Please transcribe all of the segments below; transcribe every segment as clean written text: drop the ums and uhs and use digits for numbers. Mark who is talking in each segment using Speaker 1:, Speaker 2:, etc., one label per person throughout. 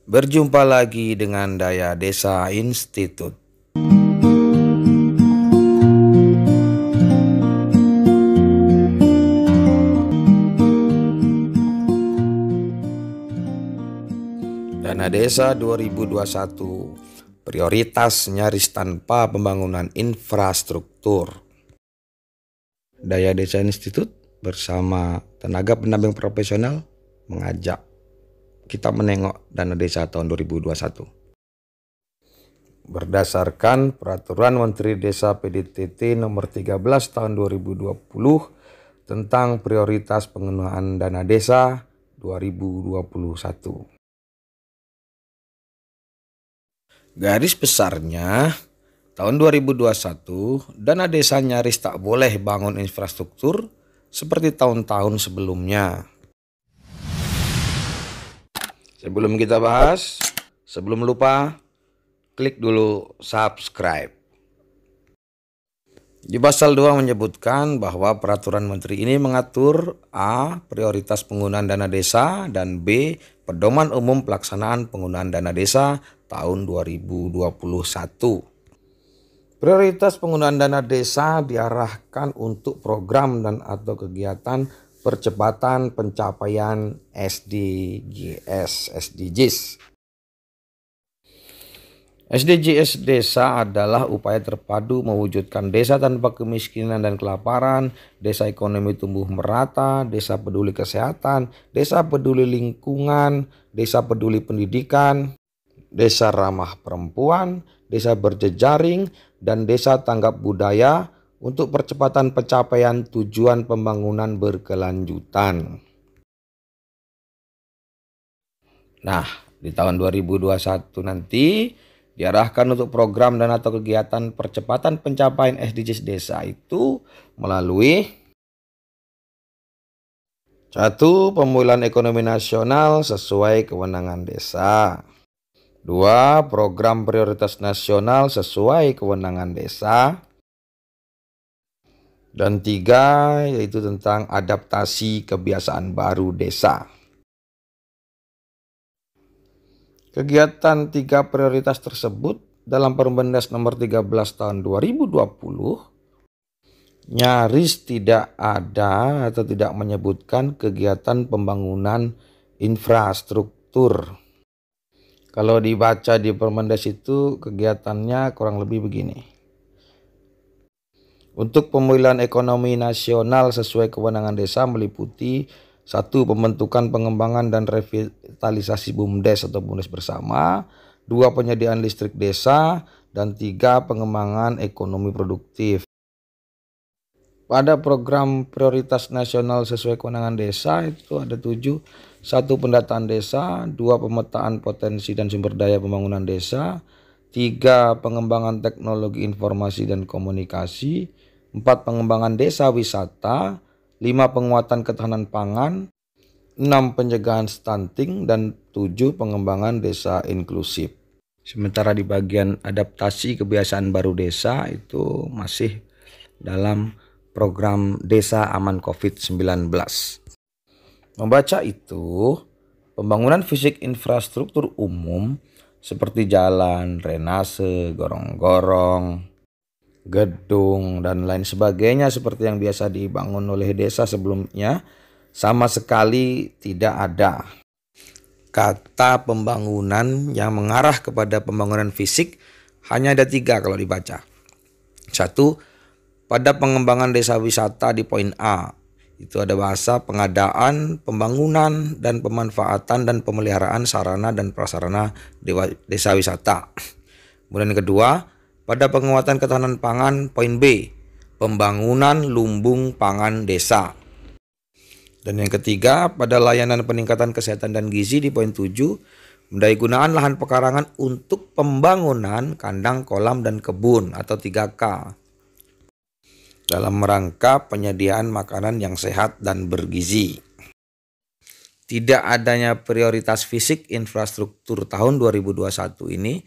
Speaker 1: Berjumpa lagi dengan Daya Desa Institute. Dana Desa 2021, prioritas nyaris tanpa pembangunan infrastruktur. Daya Desa Institute bersama tenaga pendamping profesional mengajak kita menengok dana desa tahun 2021. Berdasarkan Peraturan Menteri Desa PDTT nomor 13 tahun 2020 tentang prioritas penggunaan dana desa 2021. Garis besarnya, tahun 2021 dana desa nyaris tak boleh bangun infrastruktur seperti tahun-tahun sebelumnya. Sebelum kita bahas, sebelum lupa, klik dulu subscribe. Di pasal 2 menyebutkan bahwa peraturan menteri ini mengatur A. Prioritas penggunaan dana desa, dan B. Pedoman umum pelaksanaan penggunaan dana desa tahun 2021. Prioritas penggunaan dana desa diarahkan untuk program dan atau kegiatan percepatan pencapaian SDGs. SDGs desa adalah upaya terpadu mewujudkan desa tanpa kemiskinan dan kelaparan, desa ekonomi tumbuh merata, desa peduli kesehatan, desa peduli lingkungan, desa peduli pendidikan, desa ramah perempuan, desa berjejaring, dan desa tanggap budaya untuk percepatan pencapaian tujuan pembangunan berkelanjutan. Nah, di tahun 2021 nanti diarahkan untuk program dan atau kegiatan percepatan pencapaian SDGs desa itu melalui 1. Pemulihan ekonomi nasional sesuai kewenangan desa. 2. Program prioritas nasional sesuai kewenangan desa. Dan 3. Yaitu tentang adaptasi kebiasaan baru desa. Kegiatan 3 prioritas tersebut dalam Permendas nomor 13 tahun 2020 nyaris tidak ada atau tidak menyebutkan kegiatan pembangunan infrastruktur. Kalau dibaca di Permendas itu kegiatannya kurang lebih begini. Untuk pemulihan ekonomi nasional sesuai kewenangan desa meliputi 1. Pembentukan pengembangan dan revitalisasi BUMDes atau BUMDes bersama. 2. Penyediaan listrik desa. Dan 3. Pengembangan ekonomi produktif. Pada program prioritas nasional sesuai kewenangan desa itu ada 7. 1. Pendataan desa. 2. Pemetaan potensi dan sumber daya pembangunan desa. 3. Pengembangan teknologi informasi dan komunikasi. 4. Pengembangan desa wisata. 5. Penguatan ketahanan pangan. 6. Pencegahan stunting. Dan 7. Pengembangan desa inklusif. Sementara di bagian adaptasi kebiasaan baru desa itu masih dalam program Desa Aman COVID-19. Membaca itu, pembangunan fisik infrastruktur umum seperti jalan, drainase, gorong-gorong, gedung, dan lain sebagainya seperti yang biasa dibangun oleh desa sebelumnya sama sekali tidak ada. Kata pembangunan yang mengarah kepada pembangunan fisik hanya ada 3 kalau dibaca. 1. Pada pengembangan desa wisata di poin A, itu ada bahasa pengadaan, pembangunan, dan pemanfaatan dan pemeliharaan sarana dan prasarana desa wisata. Kemudian yang kedua, pada penguatan ketahanan pangan poin B, pembangunan lumbung pangan desa. Dan yang ketiga, pada layanan peningkatan kesehatan dan gizi di poin 7, pendayagunaan lahan pekarangan untuk pembangunan kandang kolam dan kebun atau 3K. Dalam rangka penyediaan makanan yang sehat dan bergizi. Tidak adanya prioritas fisik infrastruktur tahun 2021 ini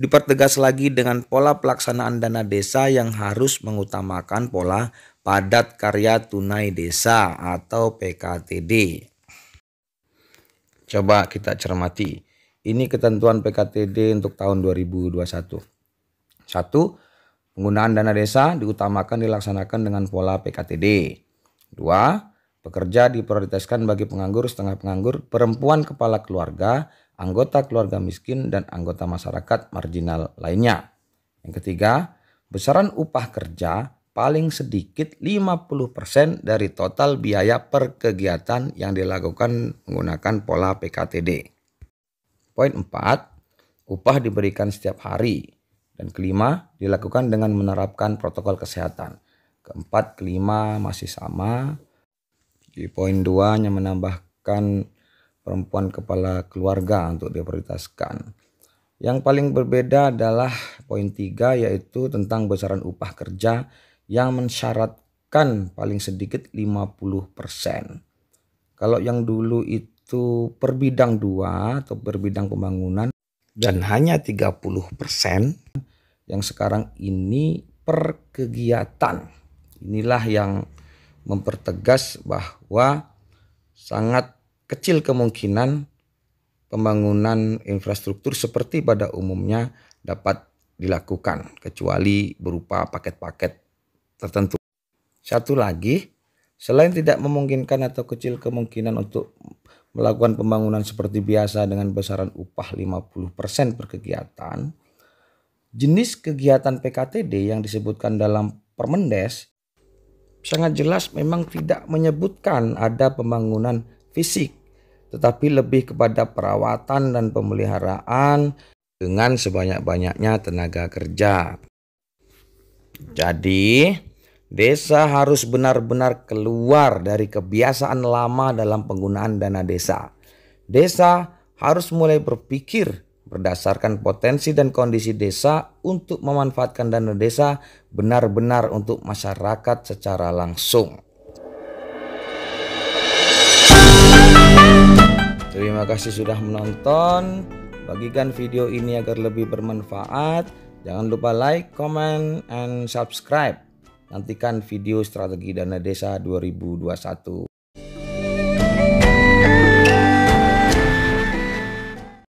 Speaker 1: dipertegas lagi dengan pola pelaksanaan dana desa yang harus mengutamakan pola padat karya tunai desa atau PKTD. Coba kita cermati. Ini ketentuan PKTD untuk tahun 2021. 1. Penggunaan dana desa diutamakan dilaksanakan dengan pola PKTD. 2. Pekerja diprioritaskan bagi penganggur, setengah penganggur, perempuan kepala keluarga, anggota keluarga miskin, dan anggota masyarakat marginal lainnya. Yang ketiga, besaran upah kerja paling sedikit 50% dari total biaya per kegiatan yang dilakukan menggunakan pola PKTD. Poin 4, upah diberikan setiap hari. Dan kelima, dilakukan dengan menerapkan protokol kesehatan. Keempat, kelima masih sama. Di poin 2 hanya menambahkan perempuan kepala keluarga untuk diprioritaskan. Yang paling berbeda adalah poin 3, yaitu tentang besaran upah kerja yang mensyaratkan paling sedikit 50%. Kalau yang dulu itu per bidang 2 atau per bidang pembangunan dan hanya 30%, yang sekarang ini per kegiatan. Inilah yang mempertegas bahwa sangat kecil kemungkinan pembangunan infrastruktur seperti pada umumnya dapat dilakukan kecuali berupa paket-paket tertentu. Satu lagi, selain tidak memungkinkan atau kecil kemungkinan untuk melakukan pembangunan seperti biasa dengan besaran upah 50% per kegiatan, jenis kegiatan PKTD yang disebutkan dalam Permendes sangat jelas memang tidak menyebutkan ada pembangunan fisik, tetapi lebih kepada perawatan dan pemeliharaan dengan sebanyak-banyaknya tenaga kerja. Jadi, desa harus benar-benar keluar dari kebiasaan lama dalam penggunaan dana desa. Desa harus mulai berpikir berdasarkan potensi dan kondisi desa untuk memanfaatkan dana desa benar-benar untuk masyarakat secara langsung. Terima kasih sudah menonton. Bagikan video ini agar lebih bermanfaat. Jangan lupa like, comment, and subscribe. Nantikan video strategi dana desa 2021.